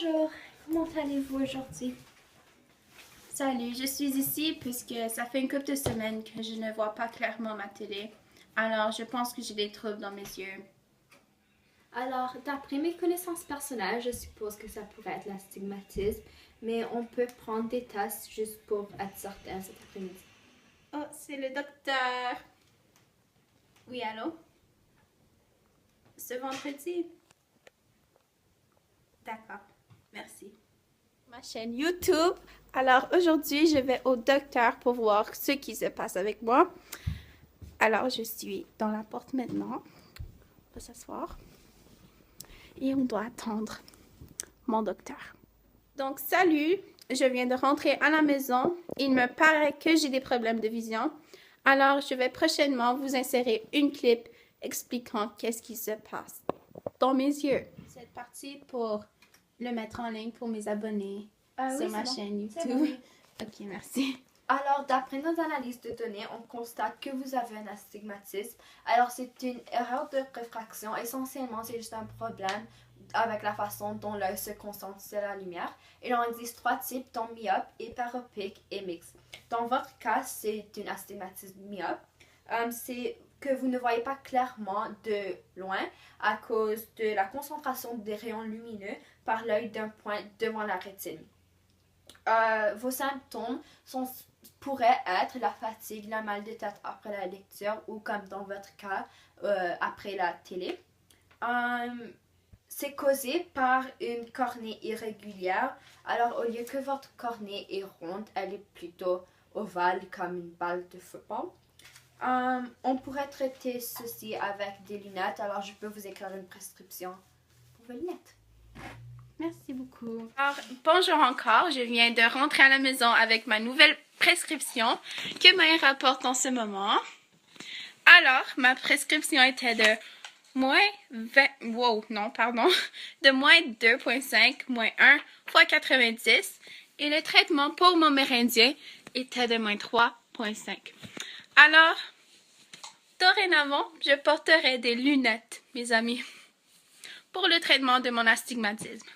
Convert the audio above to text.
Bonjour, comment allez-vous aujourd'hui? Salut, je suis ici puisque ça fait une couple de semaines que je ne vois pas clairement ma télé. Alors, je pense que j'ai des troubles dans mes yeux. Alors, d'après mes connaissances personnelles, je suppose que ça pourrait être l'astigmatisme, mais on peut prendre des tests juste pour être certain cet après-midi. Oh, c'est le docteur. Oui, allô? Ce vendredi? D'accord, merci. Ma chaîne YouTube. Alors, aujourd'hui, je vais au docteur pour voir ce qui se passe avec moi. Alors, je suis dans la porte maintenant. On va s'asseoir. Et on doit attendre mon docteur. Donc, salut, je viens de rentrer à la maison. Il me paraît que j'ai des problèmes de vision. Alors, je vais prochainement vous insérer une clip expliquant qu'est-ce qui se passe dans mes yeux. C'est parti pour le mettre en ligne pour mes abonnés sur ma chaîne YouTube. Bon, oui. Ok, merci. Alors, d'après nos analyses de données, on constate que vous avez un astigmatisme. Alors, c'est une erreur de réfraction. Essentiellement, c'est juste un problème avec la façon dont l'œil se concentre sur la lumière. Il en existe 3 types, dont myope, hyperopique et mixte. Dans votre cas, c'est un astigmatisme myope. C'est que vous ne voyez pas clairement de loin à cause de la concentration des rayons lumineux par l'œil d'un point devant la rétine. Vos symptômes pourraient être la fatigue, la mal de tête après la lecture ou comme dans votre cas, après la télé. C'est causé par une cornée irrégulière. Alors, au lieu que votre cornée est ronde, elle est plutôt ovale comme une balle de football. On pourrait traiter ceci avec des lunettes. Alors, je peux vous écrire une prescription pour vos lunettes. Merci beaucoup. Alors, bonjour encore. Je viens de rentrer à la maison avec ma nouvelle prescription que Maya rapporte en ce moment. Alors, ma prescription était de moins 20... Wow, non, pardon. De moins 2,5, moins 1 fois 90. Et le traitement pour mon mérindien était de moins 3,5. Alors, dorénavant, je porterai des lunettes, mes amis, pour le traitement de mon astigmatisme.